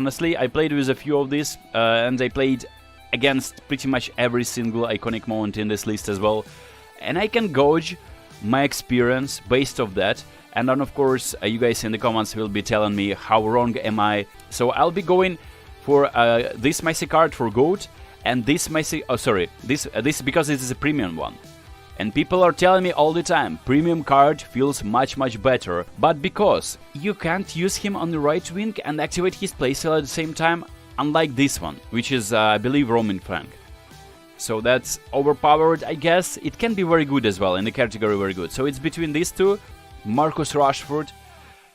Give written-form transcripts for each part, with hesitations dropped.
honestly. I played with a few of these, and I played against pretty much every single iconic moment in this list as well. And I can gauge my experience based off that. And then, of course, you guys in the comments will be telling me how wrong am I. So I'll be going for this Messi card for GOAT, and this Messi... Oh, sorry. This because this is a premium one. And people are telling me all the time, premium card feels much better. But because you can't use him on the right wing and activate his playstyle at the same time, unlike this one, which is, I believe, roaming flank. So that's overpowered, I guess. It can be very good as well, in the category very good. So it's between these two. Marcus Rashford,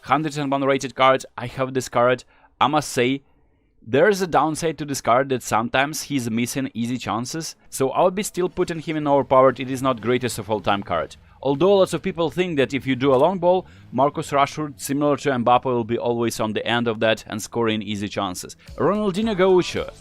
101 rated card. I have this card. I must say, there's a downside to this card that sometimes he's missing easy chances, so I'll be still putting him in overpowered. It is not greatest of all time card. Although lots of people think that if you do a long ball, Marcus Rashford, similar to Mbappe, will be always on the end of that and scoring easy chances. Ronaldinho Gaúcho,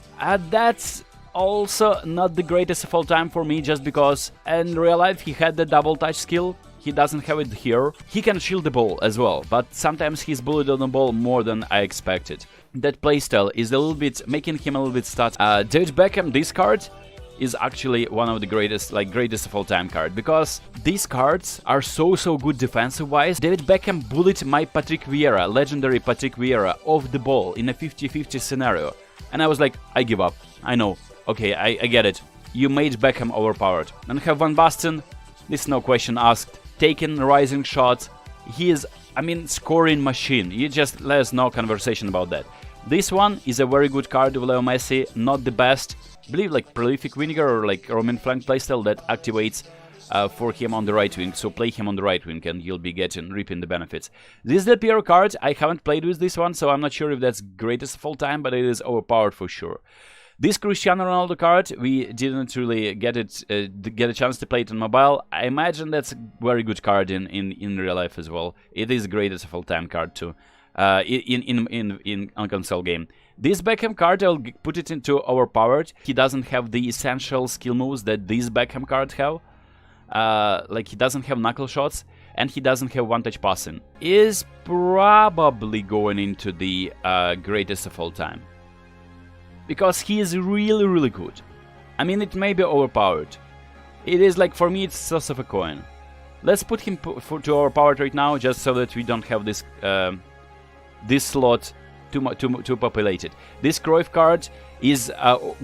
that's also not the greatest of all time for me, just because in real life he had the double touch skill. He doesn't have it here. He can shield the ball as well, but sometimes he's bullied on the ball more than I expected. That playstyle is a little bit making him a little bit stud. David Beckham, this card is actually one of the greatest of all time card, because these cards are so good defensive wise. David Beckham bullied my Patrick Viera, legendary Patrick Viera, off the ball in a 50-50 scenario, and I was like, I give up. I know. Okay, I get it. You made Beckham overpowered. And have Van Basten. This no question asked. Taking rising shots. He is, I mean, scoring machine. You just let us know conversation about that. This one is a very good card of Leo Messi, not the best. I believe like prolific winger or like Roman flank playstyle that activates for him on the right wing. So play him on the right wing and you'll be reaping the benefits. This is the Piero card. I haven't played with this one, so I'm not sure if that's greatest of all time, but it is overpowered for sure. This Cristiano Ronaldo card, we didn't really get a chance to play it on mobile. I imagine that's a very good card in real life as well. It is the greatest of all time card too, on console game. This Beckham card, I'll put it into overpowered. He doesn't have the essential skill moves that this Beckham card have. Like he doesn't have knuckle shots and he doesn't have one-touch passing. Is probably going into the greatest of all time. Because he is really good. I mean, it may be overpowered. It is like, for me, it's toss of a coin. Let's put him to overpowered right now, just so that we don't have this this slot too populated. This Cruyff card is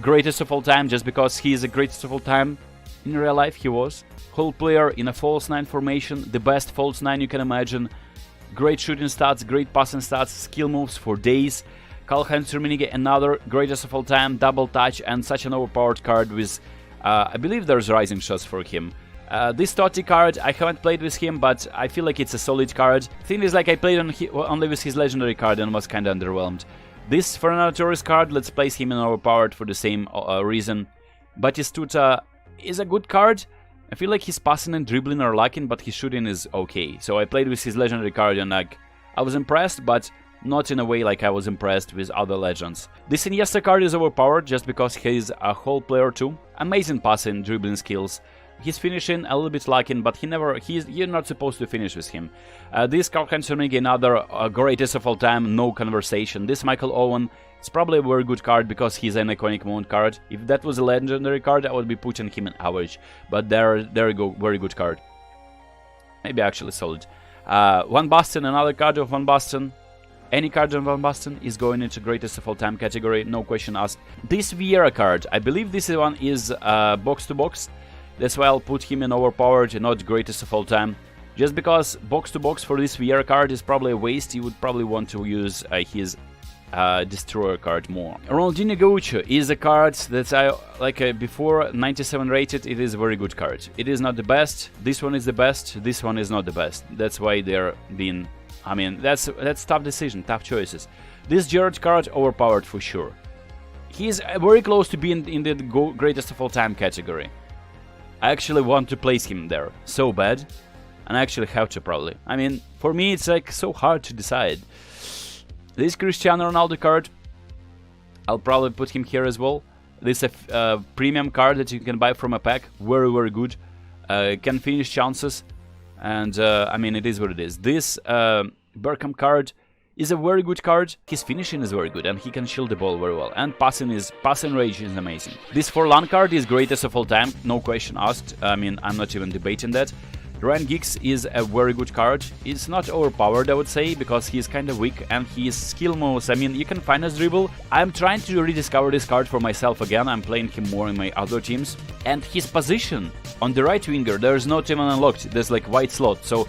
greatest of all time, just because he is the greatest of all time. In real life, he was. Whole player in a false 9 formation, the best false 9 you can imagine. Great shooting stats, great passing stats, skill moves for days. Karl-Heinz Rummenigge, another greatest of all time, double touch, and such an overpowered card with, I believe there's rising shots for him. This Totti card, I haven't played with him, but I feel like it's a solid card. Thing is, like, I played only with his legendary card and was kinda underwhelmed. This Fernando Torres card, let's place him in overpowered for the same reason. Batistuta is a good card. I feel like his passing and dribbling are lacking, but his shooting is okay. So I played with his legendary card and like, I was impressed, but not in a way like I was impressed with other legends. This Iniesta card is overpowered just because he's a whole player too. Amazing passing, dribbling skills. He's finishing a little bit lacking, but you're not supposed to finish with him. This Karl-Heinz Rummenigge, another greatest of all time, no conversation. This Michael Owen, it's probably a very good card because he's an iconic moment card. If that was a legendary card, I would be putting him in average. But there you go, very good card. Maybe actually solid. Van Basten, another card of Van Basten. Any card on Van Basten is going into greatest of all time category, no question asked. This Viera card, I believe this one is box to box. That's why I'll put him in overpowered, not greatest of all time. Just because box to box for this Viera card is probably a waste. You would probably want to use his destroyer card more. Ronaldinho Gaúcho is a card that I like before 97 rated. It is a very good card. It is not the best. This one is the best. This one is not the best. That's why they're being. I mean, that's tough decision, tough choices. This Gerrard card overpowered for sure. He's very close to being in the greatest of all time category. I actually want to place him there so bad, and I actually have to probably. I mean, for me it's like so hard to decide. This Cristiano Ronaldo card, I'll probably put him here as well. This is a premium card that you can buy from a pack, very good. Can finish chances. And I mean, it is what it is. This Bergkamp card is a very good card. His finishing is very good and he can shield the ball very well. And passing rage is amazing. This Forlan card is greatest of all time, no question asked. I mean, I'm not even debating that. Ryan Giggs is a very good card. It's not overpowered, I would say, because he's kind of weak and his skill moves, I mean, you can finesse dribble. I'm trying to rediscover this card for myself again. I'm playing him more in my other teams. And his position on the right winger, there's not even unlocked. There's like white slot. So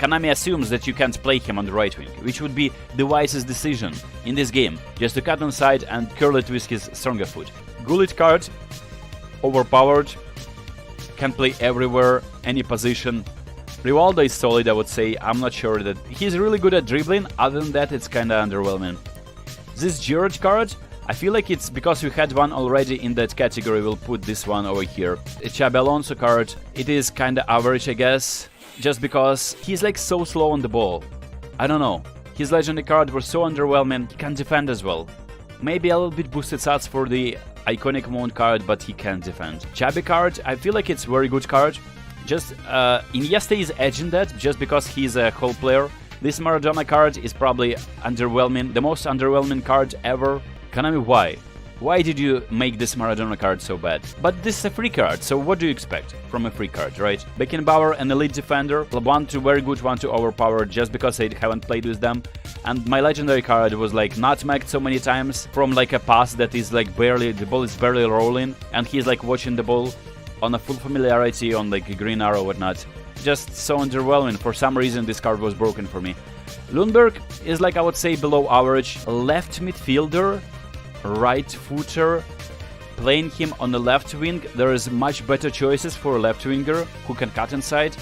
Konami assumes that you can't play him on the right wing, which would be the wisest decision in this game. Just to cut inside and curl it with his stronger foot. Gullit card, overpowered. Can play everywhere, any position. Rivaldo is solid, I would say. I'm not sure that he's really good at dribbling. Other than that, it's kinda underwhelming. This Giroud card, I feel like it's because we had one already in that category. We'll put this one over here. A Xabi Alonso card, it is kinda average, I guess, just because he's like so slow on the ball. I don't know. His legendary cards were so underwhelming. He can defend as well. Maybe a little bit boosted stats for the iconic mount card, but he can't defend. Xabi card, I feel like it's very good card. Just Iniesta is edging that just because he's a whole player. This Maradona card is probably underwhelming, the most underwhelming card ever. Konami, why? Why did you make this Maradona card so bad? But this is a free card, so what do you expect from a free card, right? Beckenbauer, an elite defender, one to very good, one to overpowered, just because I haven't played with them. And my legendary card was like nutmegged so many times from like a pass that is like barely, the ball is barely rolling, and he's like watching the ball on a full familiarity on like a green arrow or whatnot. Just so underwhelming. For some reason this card was broken for me. Lundberg is like, I would say, below average. Left midfielder, right footer. Playing him on the left wing, there is much better choices for a left winger who can cut inside.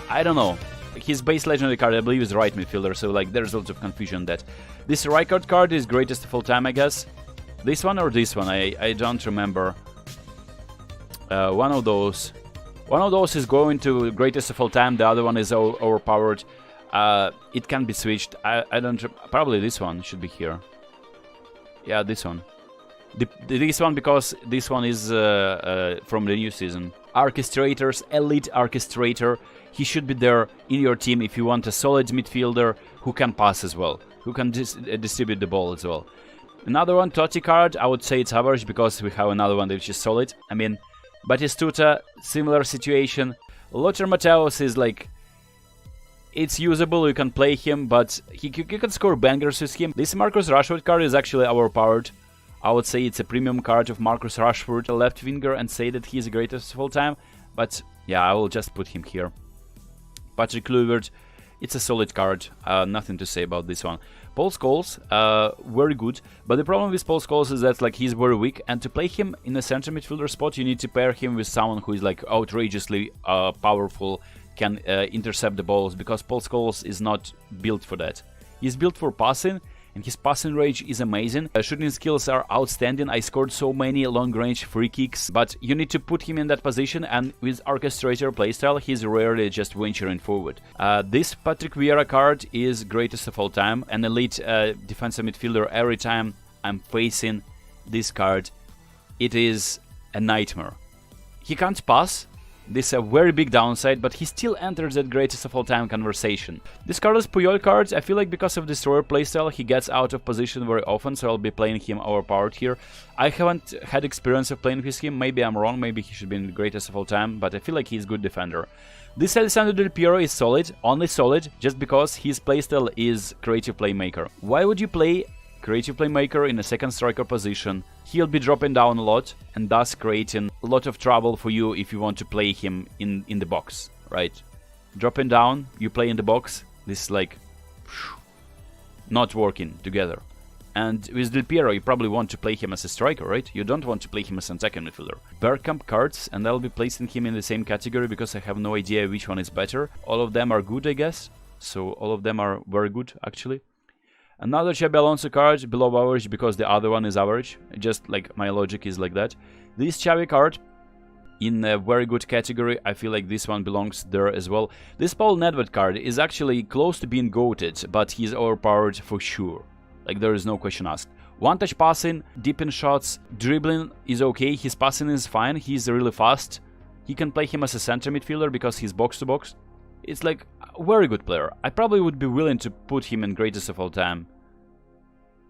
I don't know. His base legendary card, I believe, is right midfielder, so like there's lots of confusion on that. This Rijkaard card is greatest of all time, I guess. This one or this one, I don't remember. One of those. One of those is going to greatest of all time, the other one is overpowered. It can be switched. I don't... Probably this one should be here. Yeah, this one. This one, because this one is from the new season. Orchestrators, elite orchestrator. He should be there in your team if you want a solid midfielder who can pass as well, who can distribute the ball as well. Another one, Totti card, I would say it's average because we have another one which is solid. I mean, Batistuta, similar situation. Lothar Matthäus is like... It's usable, you can play him, but you can score bangers with him. This Marcus Rashford card is actually overpowered. I would say it's a premium card of Marcus Rashford, a left winger, and say that he's the greatest of all time. But yeah, I will just put him here. Patrick Loubert, it's a solid card. Nothing to say about this one. Paul Scholes, very good. But the problem with Paul Scholes is that like he's very weak, and to play him in a center midfielder spot, you need to pair him with someone who is like outrageously powerful, can intercept the balls, because Paul Scholes is not built for that. He's built for passing, and his passing range is amazing. Shooting skills are outstanding. I scored so many long-range free kicks, but you need to put him in that position, and with Orchestrator playstyle, he's rarely just venturing forward. This Patrick Viera card is greatest of all time, an elite defensive midfielder. Every time I'm facing this card, it is a nightmare. He can't pass. This is a very big downside, but he still enters that greatest of all time conversation. This Carlos Puyol card, I feel like because of Destroyer playstyle, he gets out of position very often, so I'll be playing him overpowered here. I haven't had experience of playing with him, maybe I'm wrong, maybe he should be in the greatest of all time, but I feel like he's a good defender. This Alessandro Del Piero is solid, only solid, just because his playstyle is creative playmaker. Why would you play creative playmaker in a second striker position? He'll be dropping down a lot and thus creating a lot of trouble for you if you want to play him in the box, right? Dropping down, you play in the box, this is like not working together. And with Del Piero, you probably want to play him as a striker, right? You don't want to play him as a second midfielder. Bergkamp cards, and I'll be placing him in the same category because I have no idea which one is better. All of them are good, I guess. So all of them are very good, actually. Another Xabi Alonso card, below average because the other one is average. Just like my logic is like that. This Xavi card, in a very good category, I feel like this one belongs there as well. This Paul Nedved card is actually close to being goated, but he's overpowered for sure. Like there is no question asked. One-touch passing, deep in shots, dribbling is okay, his passing is fine, he's really fast. He can play him as a center midfielder because he's box-to-box. It's like a very good player. I probably would be willing to put him in greatest of all time.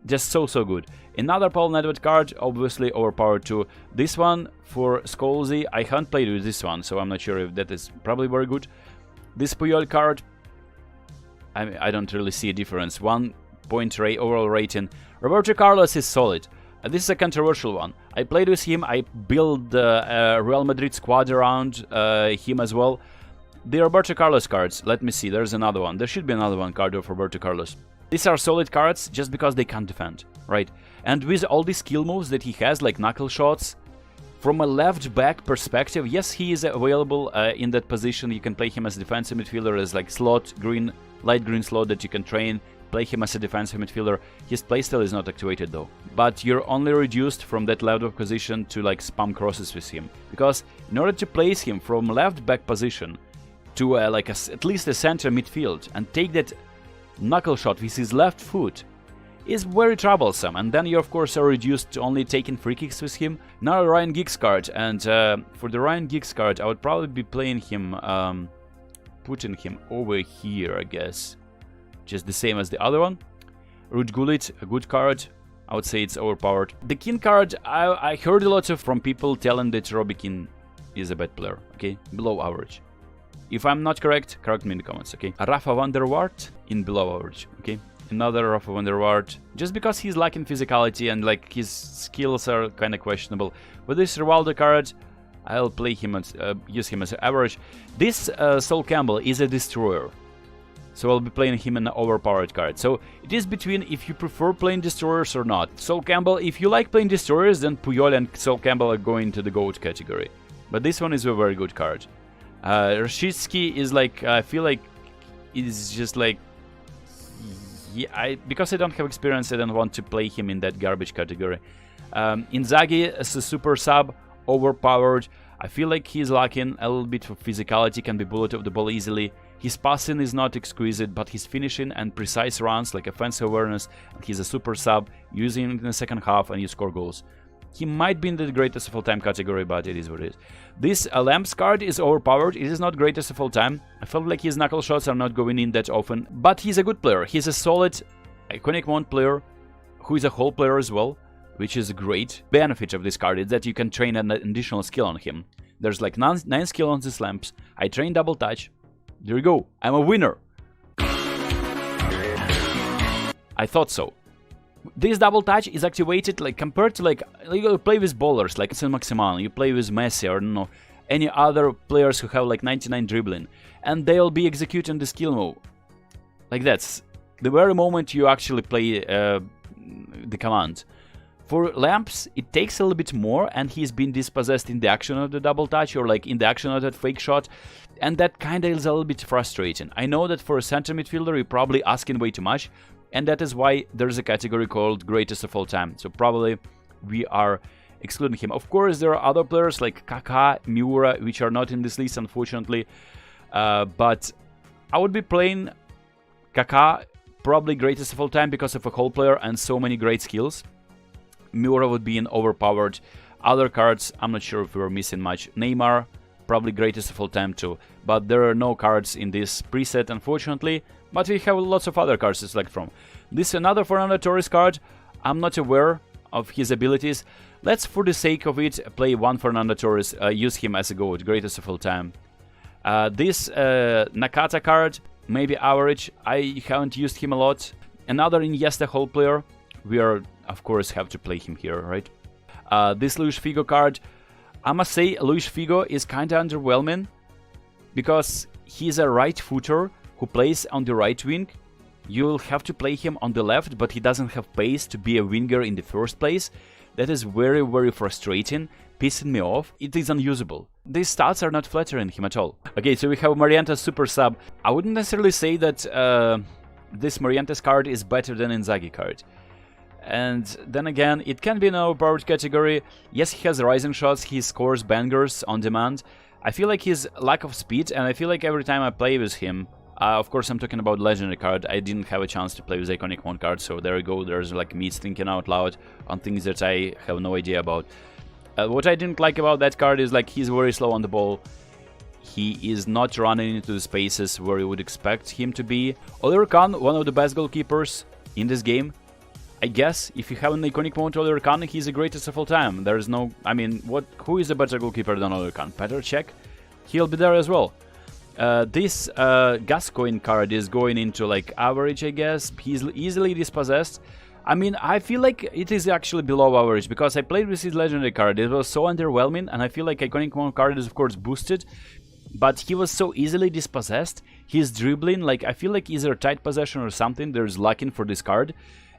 Just so good. Another Paul Nedved card, obviously overpowered too. This one for Scholesy, I haven't played with this one, so I'm not sure if that is probably very good. This Puyol card, I don't really see a difference. 1 point overall rating. Roberto Carlos is solid. This is a controversial one. I played with him, I built a Real Madrid squad around him as well. The Roberto Carlos cards, let me see, there's another one. There should be another one card of Roberto Carlos. These are solid cards just because they can't defend, right? And with all these skill moves that he has, like knuckle shots, from a left-back perspective, yes, he is available in that position. You can play him as a defensive midfielder, as like slot, green, light green slot that you can train. Play him as a defensive midfielder. His playstyle is not activated though. But you're only reduced from that left-back position to like spam crosses with him. Because in order to place him from left-back position to at least a center midfield and take that knuckle shot with his left foot is very troublesome, and then you of course are reduced to only taking free kicks with him. Now Ryan Giggs card, and for the Ryan Giggs card I would probably be playing him, putting him over here, I guess. Just the same as the other one. Ruud Gullit, a good card. I would say it's overpowered. The Keane card, I heard a lot from people telling that Robbie Keane is a bad player, okay? Below average. If I'm not correct, correct me in the comments, okay? Rafa van der Vaart in below average, okay? Another Rafa van der Vaart, just because he's lacking physicality and like his skills are kind of questionable. With this Rivaldo card, I'll play him as, use him as average. This Sol Campbell is a destroyer, so I'll be playing him in an overpowered card. So it is between if you prefer playing destroyers or not. Sol Campbell, if you like playing destroyers, then Puyol and Sol Campbell are going to the GOAT category. But this one is a very good card. Rashitsky is like, I feel like it's just like, yeah, because I don't have experience, I don't want to play him in that garbage category. Inzaghi as a super sub, overpowered. I feel like he's lacking a little bit of physicality, can be bullet of the ball easily. His passing is not exquisite, but his finishing and precise runs, like offensive awareness, and he's a super sub, using it in the second half and you score goals. He might be in the greatest of all time category, but it is what it is. This Lamps card is overpowered. It is not greatest of all time. I felt like his knuckle shots are not going in that often, but he's a good player. He's a solid, iconic one player who is a whole player as well, which is a great benefit of this card, is that you can train an additional skill on him. There's like 9 skill on this Lamps. I train double touch. There you go. I'm a winner. I thought so. This double touch is activated like compared to like you play with bowlers like Saint Maximin, you play with Messi or no any other players who have like 99 dribbling, and they'll be executing the skill move. Like that's the very moment you actually play the command. For Lamps, it takes a little bit more, and he's been dispossessed in the action of the double touch or like in the action of that fake shot, and that kinda is a little bit frustrating. I know that for a center midfielder you're probably asking way too much, and that is why there's a category called greatest of all time. So probably we are excluding him. Of course, there are other players like Kaká, Miura, which are not in this list, unfortunately. But I would be playing Kaká, probably greatest of all time because of a whole player and so many great skills. Miura would be an overpowered. Other cards, I'm not sure if we're missing much. Neymar, probably greatest of all time too. But there are no cards in this preset, unfortunately. But we have lots of other cards to select from. This is another Fernando Torres card. I'm not aware of his abilities. Let's, for the sake of it, play one Fernando Torres, use him as a GOAT, greatest of all time. This Nakata card, maybe average. I haven't used him a lot. Another Iniesta whole player. We are, of course, have to play him here, right? This Luis Figo card. I must say, Luis Figo is kind of underwhelming because he's a right footer who plays on the right wing. You'll have to play him on the left, but he doesn't have pace to be a winger in the first place. That is very, very frustrating, pissing me off. It is unusable. These stats are not flattering him at all. Okay, so we have Marientas super sub. I wouldn't necessarily say that this Marientas card is better than Inzaghi card. And then again, it can be an overpowered category. Yes, he has rising shots, he scores bangers on demand. I feel like his lack of speed, and I feel like every time I play with him, of course I'm talking about legendary card, I didn't have a chance to play with iconic one card, so there you go, there's like me thinking out loud on things that I have no idea about. What I didn't like about that card is like he's very slow on the ball. He is not running into the spaces where you would expect him to be. Oliver Kahn, one of the best goalkeepers in this game. I guess if you have an iconic moment Oliver Kahn, he's the greatest of all time. There is no... I mean, who is a better goalkeeper than Oliver Kahn? Petr Cech? He'll be there as well. This Gascoigne card is going into like average, I guess. He's easily dispossessed. I mean, I feel like it is actually below average because I played with his legendary card. It was so underwhelming, and I feel like iconic moment card is of course boosted, but he was so easily dispossessed. His dribbling, like I feel like either tight possession or something, there's lacking for this card,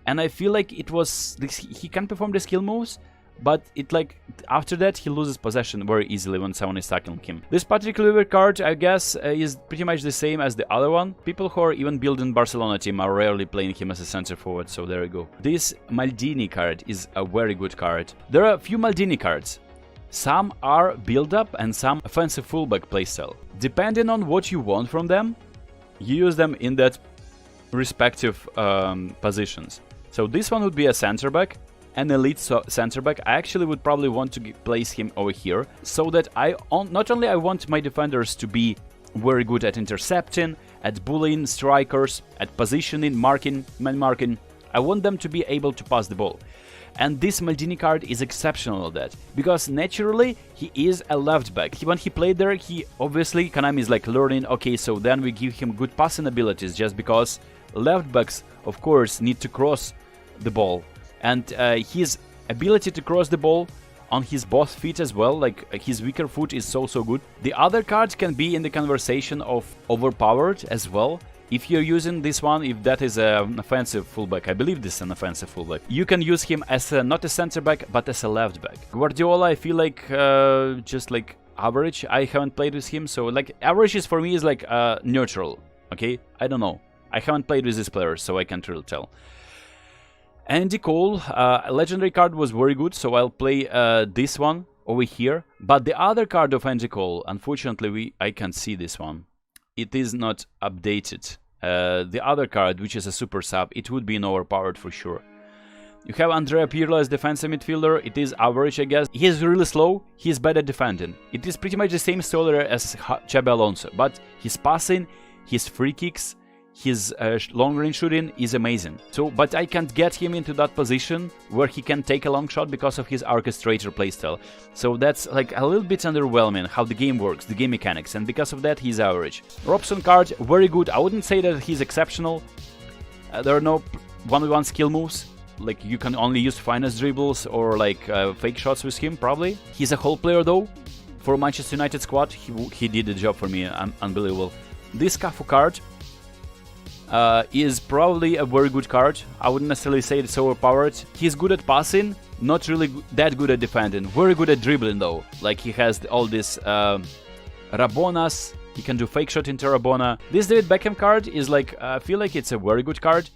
and I feel like it was he can perform the skill moves, but it like after that he loses possession very easily when someone is tackling him. This particular Loubert card, I guess, is pretty much the same as the other one. People who are even building Barcelona team are rarely playing him as a center forward, so there we go. This Maldini card is a very good card. There are a few Maldini cards. Some are build up and some offensive fullback playstyle. Depending on what you want from them, you use them in that respective positions. So this one would be a center back. An elite center back. I actually would probably want to place him over here, so that not only I want my defenders to be very good at intercepting, at bullying strikers, at positioning, marking, man marking, I want them to be able to pass the ball. And this Maldini card is exceptional at that, because naturally he is a left back. When he played there, he obviously, Konami is like learning, okay, so then we give him good passing abilities, just because left backs, of course, need to cross the ball. And his ability to cross the ball on his both feet as well, like his weaker foot is so good. The other cards can be in the conversation of overpowered as well. If you're using this one, if that is an offensive fullback, I believe this is an offensive fullback, you can use him as not a center back, but as a left back. Guardiola, I feel like just like average. I haven't played with him, so like average is for me is like neutral, okay? I don't know. I haven't played with this player, so I can't really tell. Andy Cole, legendary card was very good, so I'll play this one over here. But the other card of Andy Cole, unfortunately, I can't see this one. It is not updated. The other card, which is a super sub, it would be an overpowered for sure. You have Andrea Pirlo as defensive midfielder. It is average, I guess. He is really slow. He is bad at defending. It is pretty much the same story as Xabi Alonso, but his passing, his free kicks, his long-range shooting is amazing. So, but I can't get him into that position where he can take a long shot because of his orchestrator playstyle. So that's like a little bit underwhelming how the game works, the game mechanics, and because of that he's average. Robson card, very good. I wouldn't say that he's exceptional. There are no 1v1 skill moves. Like you can only use finest dribbles or like fake shots with him, probably. He's a whole player though. For Manchester United squad, he did the job for me. Unbelievable. This Cafu card is probably a very good card. I wouldn't necessarily say it's overpowered. He's good at passing, not really that good at defending. Very good at dribbling though. Like he has all this Rabonas. He can do fake shot into Rabona. This David Beckham card is like, I feel like it's a very good card.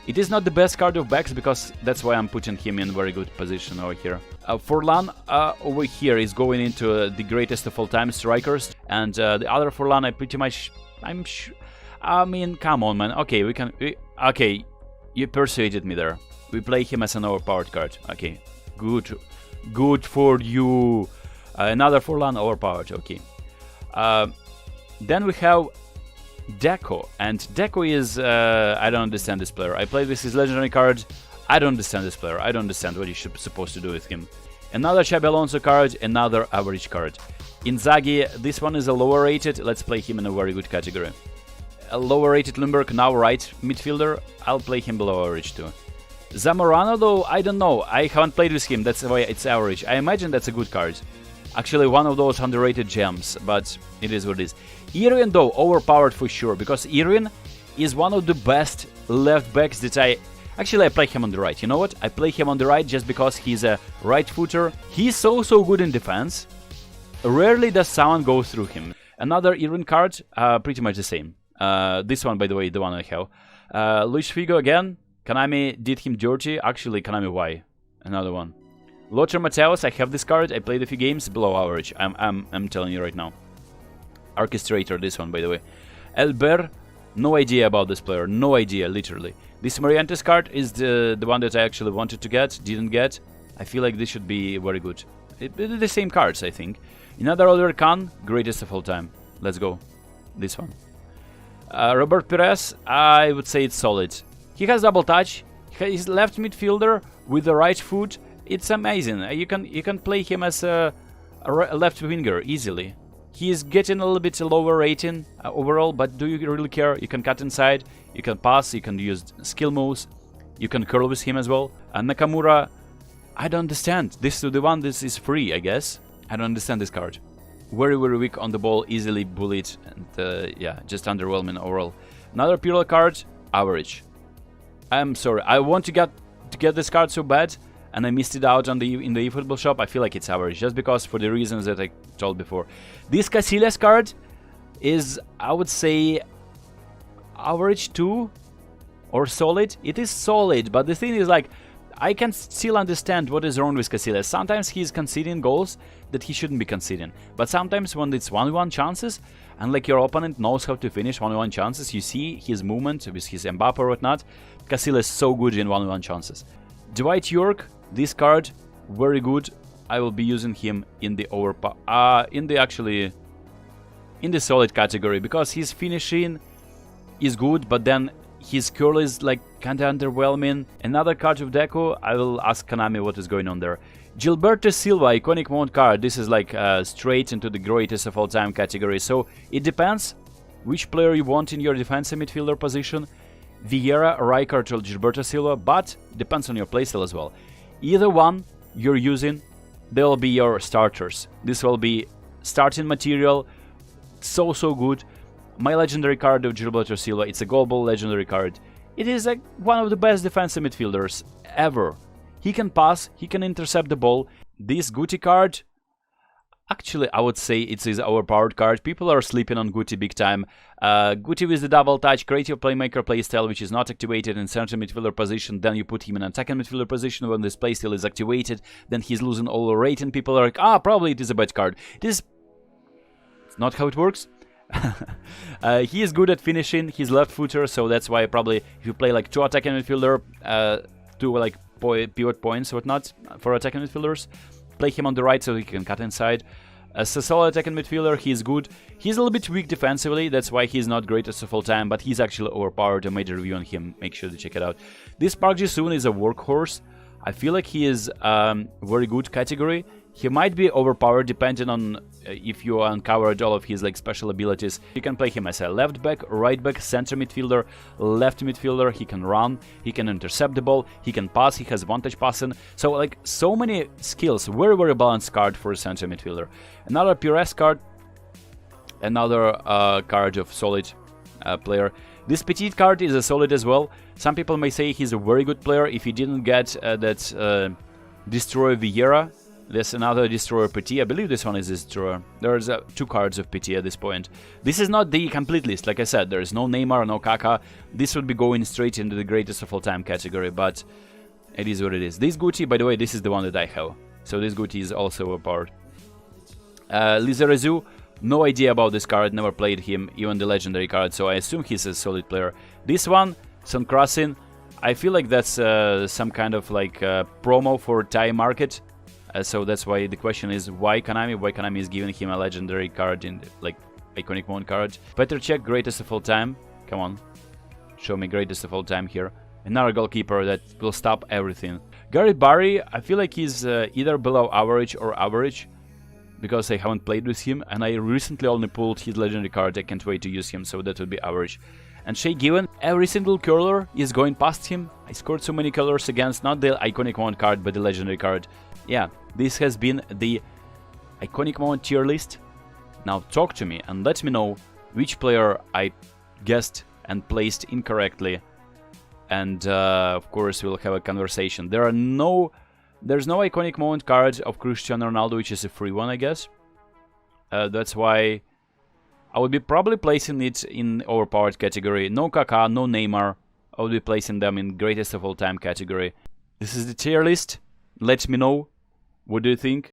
It is not the best card of backs because that's why I'm putting him in very good position over here. Forlan over here is going into the greatest of all time strikers, and the other Forlan I pretty much, I'm sure. I mean, come on, man. Okay, okay, you persuaded me there. We play him as an overpowered card. Okay, good for you. Another Forlan overpowered. Okay. Then we have Deco, and Deco is I don't understand this player. I played with his legendary card. I don't understand this player. I don't understand what you should supposed to do with him. Another Xabi Alonso card, another average card. Inzaghi, this one is a lower rated. Let's play him in a very good category. A lower rated Loubert, now right midfielder. I'll play him below average too. Zamorano though, I don't know. I haven't played with him. That's why it's average. I imagine that's a good card. Actually, one of those underrated gems, but it is what it is. Irwin though, overpowered for sure, because Irwin is one of the best left backs that I play him on the right. You know what? I play him on the right just because he's a right footer. He's so good in defense. Rarely does someone go through him. Another Irwin card, pretty much the same. This one, by the way, the one I have. Luis Figo again. Konami did him dirty. Actually, Konami, why? Another one. Lothar Matthäus, I have this card. I played a few games below average. I'm telling you right now. Orchestrator, this one, by the way. Elber, no idea about this player. No idea, literally. This Morientes card is the one that I actually wanted to get, didn't get. I feel like this should be very good. They're the same cards, I think. Another Oliver Kahn, greatest of all time. Let's go. This one. Roberto Perez, I would say it's solid. He has double touch. He's left midfielder with the right foot. It's amazing. You can play him as a left winger easily. He is getting a little bit lower rating overall, but do you really care? You can cut inside, you can pass, you can use skill moves, you can curl with him as well. And Nakamura, I don't understand. This is free, I guess. I don't understand this card. Very, very weak on the ball, easily bullied, and yeah, just underwhelming overall. Another Piero card, average. I'm sorry, I want to get this card so bad, and I missed it out on in the eFootball shop. I feel like it's average, just because for the reasons that I told before. This Casillas card is, I would say, average 2 or solid. It is solid, but the thing is, like, I can still understand what is wrong with Casillas. Sometimes he's conceding goals that he shouldn't be conceding, but sometimes when it's 1v1 chances, and like your opponent knows how to finish 1v1 chances, you see his movement with his Mbappe or whatnot. Casillas is so good in 1v1 chances. Dwight York, this card, very good. I will be using him in the in the solid category, because his finishing is good, but then his curl is like kinda underwhelming. Another card of Deco, I will ask Konami what is going on there. Gilberto Silva, iconic mode card. This is like straight into the greatest of all time category. So it depends which player you want in your defensive midfielder position. Viera, Rijkaard or Gilberto Silva, but depends on your playstyle as well. Either one you're using, they'll be your starters. This will be starting material, so good. My legendary card of Gilberto Silva, it's a global legendary card. It is like one of the best defensive midfielders ever. He can pass, he can intercept the ball. This Guti card, actually I would say it is overpowered card. People are sleeping on Guti big time. Guti with the double touch, creative playmaker playstyle, which is not activated in center midfielder position. Then you put him in attacking midfielder position when this playstyle is activated. Then he's losing all the rating. People are like, probably it is a bad card. It's not how it works. He is good at finishing, he's left footer, so that's why probably if you play like 2 attacking midfielder, 2 like pivot points whatnot for attacking midfielders, play him on the right so he can cut inside. As a solid attacking midfielder, he's good. He's a little bit weak defensively, that's why he's not greatest of all time, but he's actually overpowered. I made a review on him, make sure to check it out. This Park Ji-sung is a workhorse. I feel like he is very good category. He might be overpowered depending on if you uncovered all of his like special abilities. You can play him as a left back, right back, center midfielder, left midfielder. He can run, he can intercept the ball, he can pass, he has one-touch passing. So like so many skills, very balanced card for a center midfielder. Another Perez card, another card of solid player. This Petit card is a solid as well. Some people may say he's a very good player if he didn't get that Destroyer Viera. There's another Destroyer Petit. I believe this one is Destroyer. There's 2 cards of Petit at this point. This is not the complete list. Like I said, there is no Neymar, no Kaká. This would be going straight into the greatest of all time category, but it is what it is. This Guti, by the way, this is the one that I have. So this Guti is also a part. Lizarazu, no idea about this card, never played him, even the legendary card, so I assume he's a solid player. This one, Sun Krasin, I feel like that's some kind of like promo for Thai market. So that's why the question is why Konami is giving him a legendary card in like iconic mode card. Petr Cech, greatest of all time. Come on, show me greatest of all time here. Another goalkeeper that will stop everything. Gareth Barry, I feel like he's either below average or average, because I haven't played with him, and I recently only pulled his legendary card. I can't wait to use him, so that would be average. And Shea Given, every single curler is going past him. I scored so many curlers against, not the iconic mode card, but the legendary card. Yeah, this has been the iconic mode tier list. Now talk to me and let me know which player I guessed and placed incorrectly. And of course we'll have a conversation. There's no iconic moment card of Cristiano Ronaldo, which is a free one, I guess. That's why I would be probably placing it in overpowered category. No Kaká, no Neymar. I would be placing them in greatest of all time category. This is the tier list. Let me know. What do you think?